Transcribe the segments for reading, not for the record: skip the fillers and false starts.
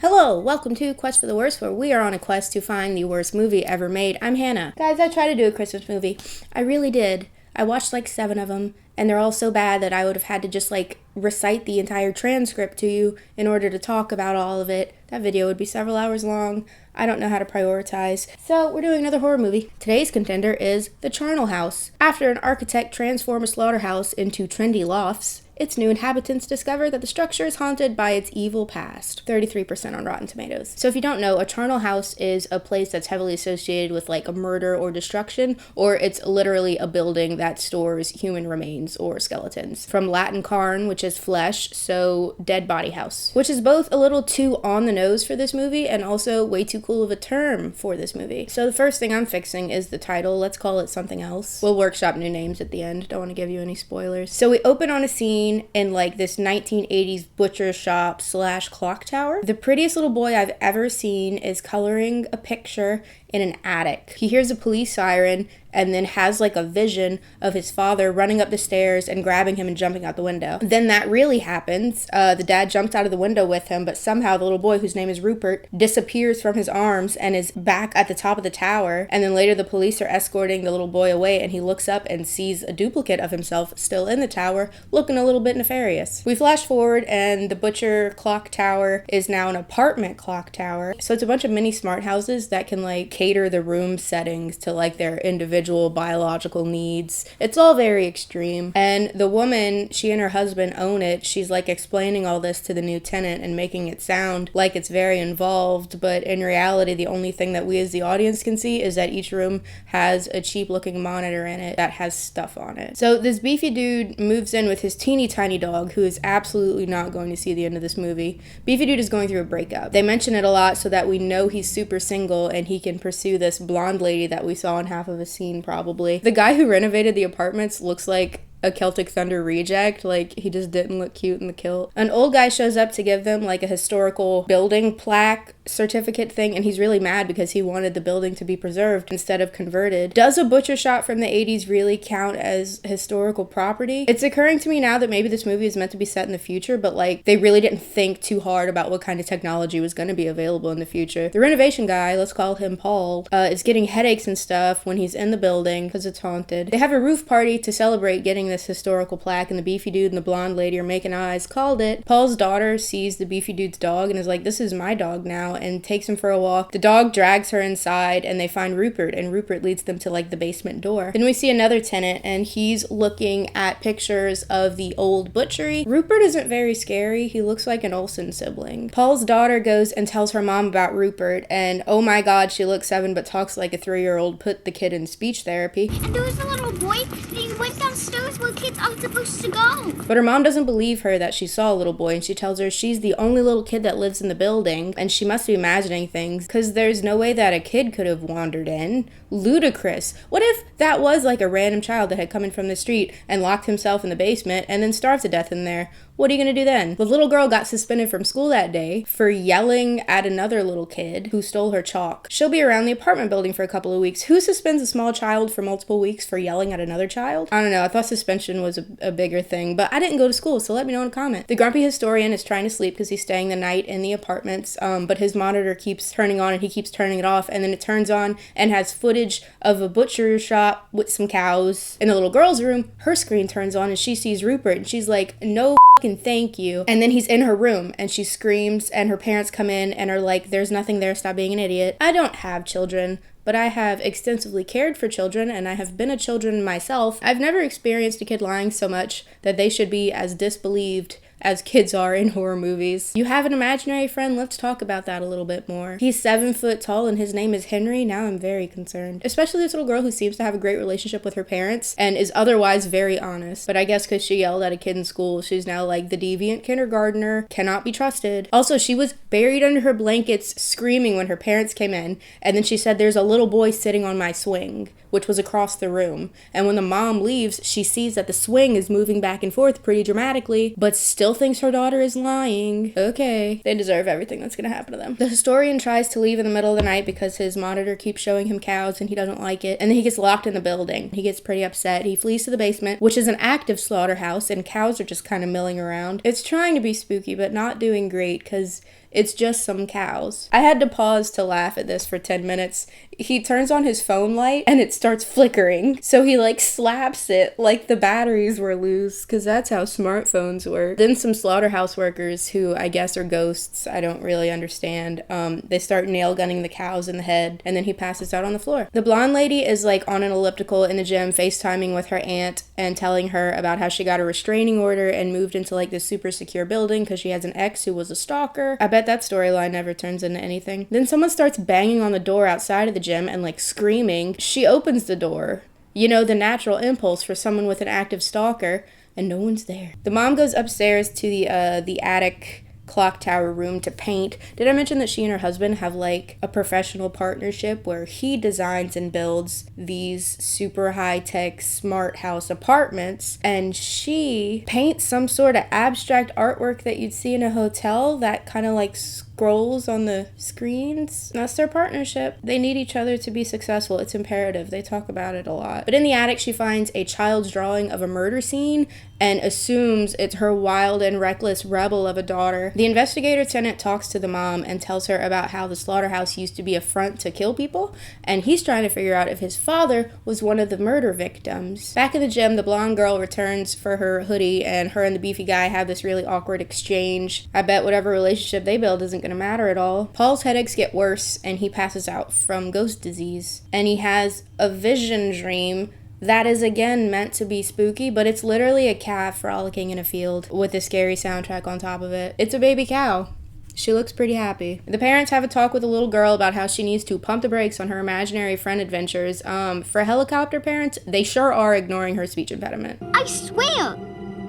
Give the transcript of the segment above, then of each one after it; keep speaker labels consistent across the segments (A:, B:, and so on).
A: Hello, welcome to Quest for the Worst, where we are on a quest to find the worst movie ever made. I'm Hannah. Guys, I tried to do a Christmas movie. I really did. I watched like 7 of them, and they're all so bad that I would have had to just recite the entire transcript to you in order to talk about all of it. That video would be several hours long. I don't know how to prioritize. So we're doing another horror movie. Today's contender is The Charnel House. After an architect transforms a slaughterhouse into trendy lofts, its new inhabitants discover that the structure is haunted by its evil past. 33% on Rotten Tomatoes. So if you don't know, a charnel house is a place that's heavily associated with a murder or destruction, or it's literally a building that stores human remains or skeletons. From Latin carn, which is flesh, so dead body house, which is both a little too on the nose for this movie and also way too cool of a term for this movie. So the first thing I'm fixing is the title. Let's call it something else. We'll workshop new names at the end. Don't want to give you any spoilers. So we open on a scene in this 1980s butcher shop / clock tower. The prettiest little boy I've ever seen is coloring a picture in an attic. He hears a police siren and then has a vision of his father running up the stairs and grabbing him and jumping out the window. Then that really happens. The dad jumps out of the window with him, but somehow the little boy, whose name is Rupert, disappears from his arms and is back at the top of the tower. And then later the police are escorting the little boy away, and he looks up and sees a duplicate of himself still in the tower, looking a little bit nefarious. We flash forward, and the butcher clock tower is now an apartment clock tower. So it's a bunch of mini smart houses that can cater the room settings to their individual biological needs. It's all very extreme. And the woman, she and her husband own it. She's explaining all this to the new tenant and making it sound like it's very involved, but in reality the only thing that we as the audience can see is that each room has a cheap looking monitor in it that has stuff on it. So this beefy dude moves in with his teeny tiny dog, who is absolutely not going to see the end of this movie. Beefy dude is going through a breakup. They mention it a lot so that we know he's super single and he can pursue this blonde lady that we saw in half of a scene probably. The guy who renovated the apartments looks like a Celtic Thunder reject. He just didn't look cute in the kilt. An old guy shows up to give them a historical building plaque certificate thing, and he's really mad because he wanted the building to be preserved instead of converted. Does a butcher shop from the 80s really count as historical property? It's occurring to me now that maybe this movie is meant to be set in the future, but they really didn't think too hard about what kind of technology was going to be available in the future. The renovation guy, let's call him Paul, is getting headaches and stuff when he's in the building because it's haunted. They have a roof party to celebrate getting this historical plaque, and the beefy dude and the blonde lady are making eyes. Called it. Paul's daughter sees the beefy dude's dog and is like, this is my dog now, and takes him for a walk. The dog drags her inside and they find Rupert, and Rupert leads them to the basement door. Then we see another tenant, and he's looking at pictures of the old butchery. Rupert isn't very scary. He looks like an Olsen sibling. Paul's daughter goes and tells her mom about Rupert, and oh my god, she looks 7 but talks like a 3-year-old. Put the kid in speech therapy.
B: And there was a little boy, and he went downstairs where kids aren't supposed to go.
A: But her mom doesn't believe her that she saw a little boy, and she tells her she's the only little kid that lives in the building, and she must be imagining things because there's no way that a kid could have wandered in. Ludicrous. What if that was a random child that had come in from the street and locked himself in the basement and then starved to death in there? What are you gonna do then? The little girl got suspended from school that day for yelling at another little kid who stole her chalk. She'll be around the apartment building for a couple of weeks. Who suspends a small child for multiple weeks for yelling at another child? I don't know. I thought suspension was a bigger thing, but I didn't go to school, so let me know in a comment. The grumpy historian is trying to sleep because he's staying the night in the apartments, but his monitor keeps turning on and he keeps turning it off, and then it turns on and has footage of a butcher shop with some cows. In the little girl's room, her screen turns on and she sees Rupert, and she's like, no thank you. And then he's in her room and she screams, and her parents come in and are like, there's nothing there, stop being an idiot. I don't have children, but I have extensively cared for children, and I have been a children myself. I've never experienced a kid lying so much that they should be as disbelieved as kids are in horror movies. You have an imaginary friend? Let's talk about that a little bit more. He's 7 foot tall and his name is Henry. Now I'm very concerned. Especially this little girl who seems to have a great relationship with her parents and is otherwise very honest. But I guess because she yelled at a kid in school, she's now the deviant kindergartner, cannot be trusted. Also, she was buried under her blankets screaming when her parents came in, and then she said, there's a little boy sitting on my swing, which was across the room. And when the mom leaves, she sees that the swing is moving back and forth pretty dramatically, but still thinks her daughter is lying. Okay. They deserve everything that's gonna happen to them. The historian tries to leave in the middle of the night because his monitor keeps showing him cows and he doesn't like it. And then he gets locked in the building. He gets pretty upset. He flees to the basement, which is an active slaughterhouse, and cows are just kind of milling around. It's trying to be spooky, but not doing great because It's just some cows. I had to pause to laugh at this for 10 minutes. He turns on his phone light and it starts flickering. So he like slaps it like the batteries were loose, because that's how smartphones work. Then some slaughterhouse workers, who I guess are ghosts, I don't really understand, they start nail gunning the cows in the head, and then he passes out on the floor. The blonde lady is like on an elliptical in the gym, FaceTiming with her aunt and telling her about how she got a restraining order and moved into like this super secure building because she has an ex who was a stalker. I bet that storyline never turns into anything. Then someone starts banging on the door outside of the gym and like screaming. She opens the door. You know, the natural impulse for someone with an active stalker, and no one's there. The mom goes upstairs to the attic clock tower room to paint. Did I mention that she and her husband have like a professional partnership where he designs and builds these super high-tech smart house apartments, and she paints some sort of abstract artwork that you'd see in a hotel that kind of like scrolls on the screens. That's their partnership. They need each other to be successful. It's imperative. They talk about it a lot. But in the attic, she finds a child's drawing of a murder scene and assumes it's her wild and reckless rebel of a daughter. The investigator tenant talks to the mom and tells her about how the slaughterhouse used to be a front to kill people, and he's trying to figure out if his father was one of the murder victims. Back in the gym, the blonde girl returns for her hoodie, and her and the beefy guy have this really awkward exchange. I bet whatever relationship they build isn't gonna matter at all. Paul's headaches get worse, and he passes out from ghost disease, and he has a vision dream that is again meant to be spooky, but it's literally a calf frolicking in a field with a scary soundtrack on top of it. It's a baby cow. She looks pretty happy. The parents have a talk with the little girl about how she needs to pump the brakes on her imaginary friend adventures. For helicopter parents, they sure are ignoring her speech impediment.
B: I swear,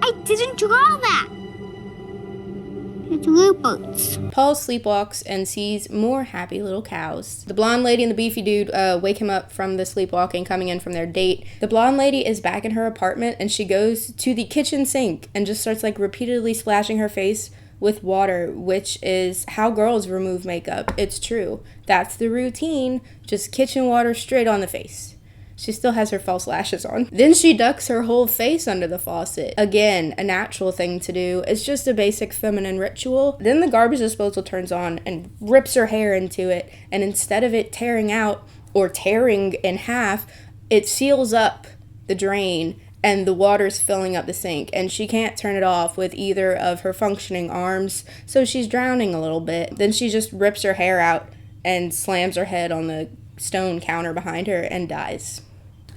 B: I didn't draw that. It's Rupert's.
A: Paul sleepwalks and sees more happy little cows. The blonde lady and the beefy dude wake him up from the sleepwalking, coming in from their date. The blonde lady is back in her apartment, and she goes to the kitchen sink and just starts like repeatedly splashing her face with water, which is how girls remove makeup. It's true. That's the routine. Just kitchen water straight on the face. She still has her false lashes on. Then she ducks her whole face under the faucet. Again, a natural thing to do. It's just a basic feminine ritual. Then the garbage disposal turns on and rips her hair into it. And instead of it tearing out or tearing in half, it seals up the drain and the water's filling up the sink. And she can't turn it off with either of her functioning arms, so she's drowning a little bit. Then she just rips her hair out and slams her head on the stone counter behind her and dies.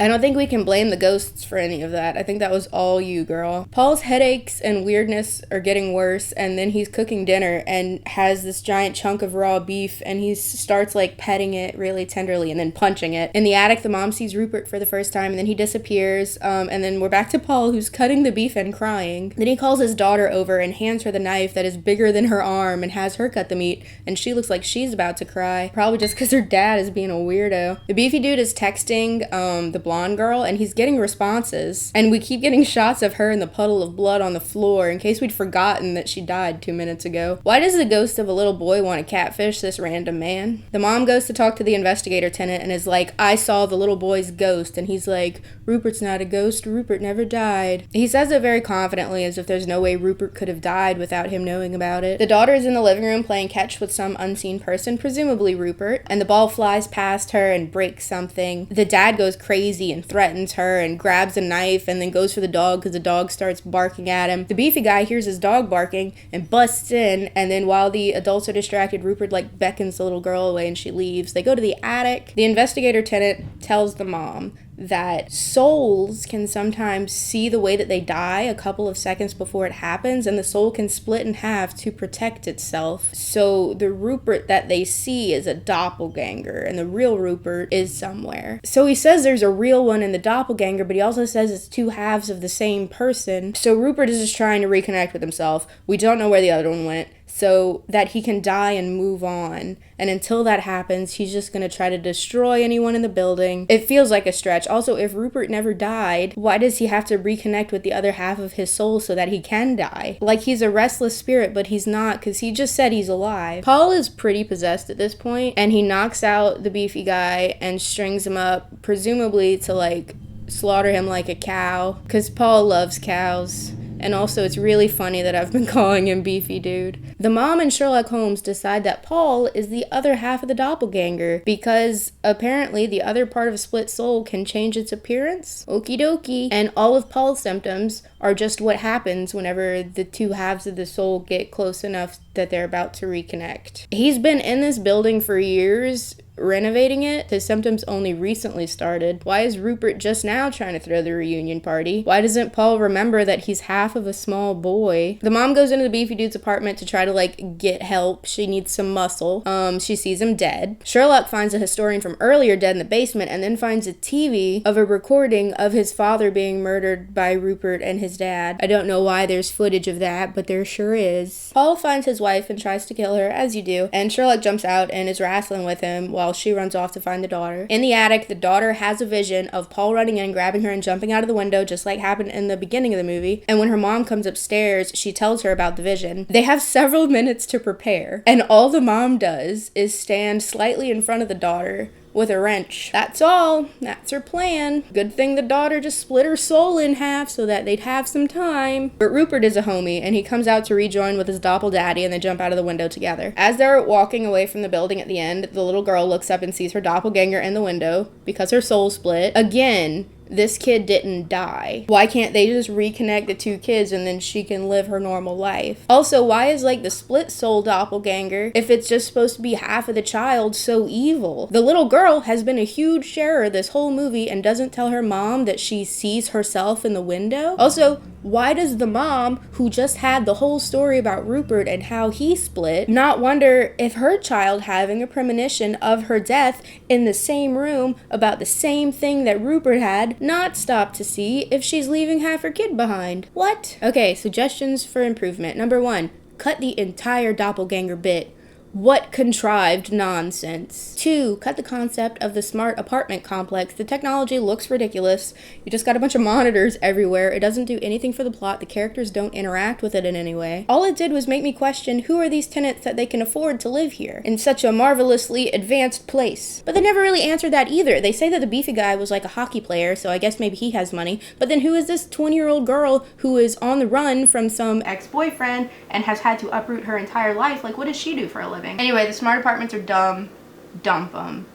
A: I don't think we can blame the ghosts for any of that. I think that was all you, girl. Paul's headaches and weirdness are getting worse, and then he's cooking dinner and has this giant chunk of raw beef, and he starts like petting it really tenderly and then punching it. In the attic, the mom sees Rupert for the first time, and then he disappears, and then we're back to Paul, who's cutting the beef and crying. Then he calls his daughter over and hands her the knife that is bigger than her arm and has her cut the meat, and she looks like she's about to cry, probably just because her dad is being a weirdo. The beefy dude is texting the blonde girl, and he's getting responses, and we keep getting shots of her in the puddle of blood on the floor in case we'd forgotten that she died 2 minutes ago. Why does the ghost of a little boy want to catfish this random man? The mom goes to talk to the investigator tenant and is like, I saw the little boy's ghost, and he's like, Rupert's not a ghost, Rupert never died. He says it very confidently, as if there's no way Rupert could have died without him knowing about it. The daughter is in the living room playing catch with some unseen person, presumably Rupert, and the ball flies past her and breaks something. The dad goes crazy and threatens her and grabs a knife and then goes for the dog because the dog starts barking at him. The beefy guy hears his dog barking and busts in, and then while the adults are distracted, Rupert like beckons the little girl away and she leaves. They go to the attic. The investigator tenant tells the mom that souls can sometimes see the way that they die a couple of seconds before it happens, and the soul can split in half to protect itself. So the Rupert that they see is a doppelganger, and the real Rupert is somewhere. So he says there's a real one in the doppelganger, but he also says it's two halves of the same person. So Rupert is just trying to reconnect with himself. We don't know where the other one went, so that he can die and move on. And until that happens, he's just gonna try to destroy anyone in the building. It feels like a stretch. Also, if Rupert never died, why does he have to reconnect with the other half of his soul so that he can die? Like, he's a restless spirit, but he's not, because he just said he's alive. Paul is pretty possessed at this point, and he knocks out the beefy guy and strings him up, presumably to, like, slaughter him like a cow, because Paul loves cows. And also, it's really funny that I've been calling him Beefy Dude. The mom and Sherlock Holmes decide that Paul is the other half of the doppelganger because apparently the other part of a split soul can change its appearance. Okie dokie. And all of Paul's symptoms are just what happens whenever the two halves of the soul get close enough that they're about to reconnect. He's been in this building for years, renovating it. His symptoms only recently started. Why is Rupert just now trying to throw the reunion party? Why doesn't Paul remember that he's half of a small boy? The mom goes into the Beefy Dude's apartment to try to get help. She needs some muscle. She sees him dead. Sherlock finds a historian from earlier dead in the basement and then finds a TV of a recording of his father being murdered by Rupert and his dad. I don't know why there's footage of that, but there sure is. Paul finds his wife and tries to kill her, as you do, and Sherlock jumps out and is wrestling with him while she runs off to find the daughter. In the attic, the daughter has a vision of Paul running in, grabbing her, and jumping out of the window, just like happened in the beginning of the movie. And when her mom comes upstairs, she tells her about the vision. They have several minutes to prepare, and all the mom does is stand slightly in front of the daughter with a wrench. That's all. That's her plan. Good thing the daughter just split her soul in half so that they'd have some time. But Rupert is a homie, and he comes out to rejoin with his doppel-daddy, and they jump out of the window together. As they're walking away from the building at the end, the little girl looks up and sees her doppelganger in the window because her soul split. Again, this kid didn't die. Why can't they just reconnect the two kids and then she can live her normal life? Also, why is the split soul doppelganger, if it's just supposed to be half of the child, so evil? The little girl has been a huge sharer this whole movie and doesn't tell her mom that she sees herself in the window. Also, why does the mom, who just had the whole story about Rupert and how he split, not wonder if her child having a premonition of her death in the same room about the same thing that Rupert had not stop to see if she's leaving half her kid behind? What? Okay, suggestions for improvement. Number 1, cut the entire doppelganger bit. What contrived nonsense. 2, cut the concept of the smart apartment complex. The technology looks ridiculous. You just got a bunch of monitors everywhere. It doesn't do anything for the plot. The characters don't interact with it in any way. All it did was make me question who are these tenants that they can afford to live here in such a marvelously advanced place. But they never really answered that either. They say that the beefy guy was like a hockey player, so I guess maybe he has money. But then who is this 20-year-old girl who is on the run from some ex-boyfriend and has had to uproot her entire life? What does she do for a living? Anyway, the smart apartments are dumb. Dump them.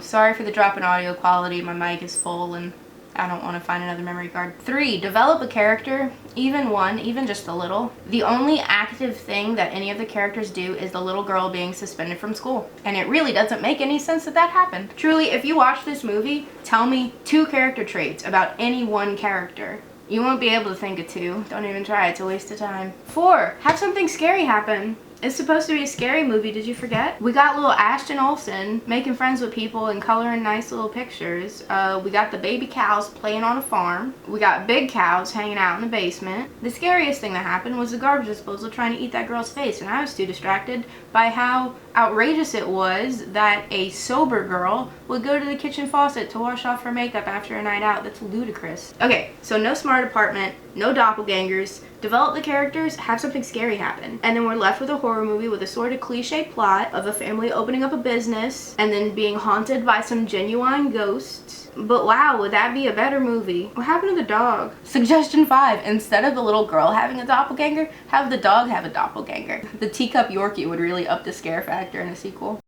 A: Sorry for the drop in audio quality. My mic is full and I don't want to find another memory card. 3, develop a character, even one, even just a little. The only active thing that any of the characters do is the little girl being suspended from school. And it really doesn't make any sense that that happened. Truly, if you watch this movie, tell me 2 character traits about any one character. You won't be able to think of 2. Don't even try, it's a waste of time. 4, have something scary happen. It's supposed to be a scary movie, did you forget? We got little Ashton Olsen making friends with people and coloring nice little pictures. We got the baby cows playing on a farm. We got big cows hanging out in the basement. The scariest thing that happened was the garbage disposal trying to eat that girl's face, and I was too distracted by how outrageous it was that a sober girl would go to the kitchen faucet to wash off her makeup after a night out. That's ludicrous. Okay, so no smart apartment, no doppelgangers, develop the characters, have something scary happen. And then we're left with a horror movie with a sort of cliche plot of a family opening up a business and then being haunted by some genuine ghosts. But wow, would that be a better movie? What happened to the dog? Suggestion 5, instead of the little girl having a doppelganger, have the dog have a doppelganger. The teacup Yorkie would really up the scare factor in a sequel.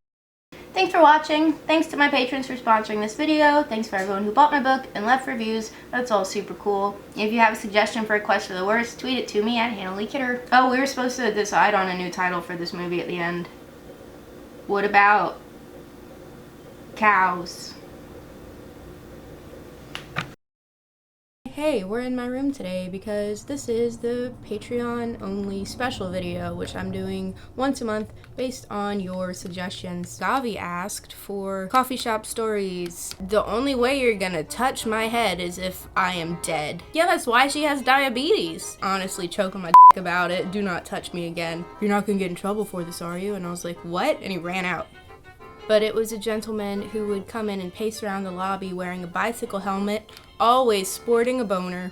A: Thanks for watching. Thanks to my patrons for sponsoring this video. Thanks for everyone who bought my book and left reviews. That's all super cool. If you have a suggestion for a quest for the worst, tweet it to me at hannahlee. Oh, we were supposed to decide on a new title for this movie at the end. What about cows? Hey, we're in my room today because this is the Patreon only special video, which I'm doing once a month based on your suggestions. Davi asked for coffee shop stories. The only way you're gonna touch my head is if I am dead. Yeah, that's why she has diabetes. Honestly, choking my dick about it. Do not touch me again. You're not gonna get in trouble for this, are you? And I was like, what? And he ran out. But it was a gentleman who would come in and pace around the lobby wearing a bicycle helmet, always sporting a boner.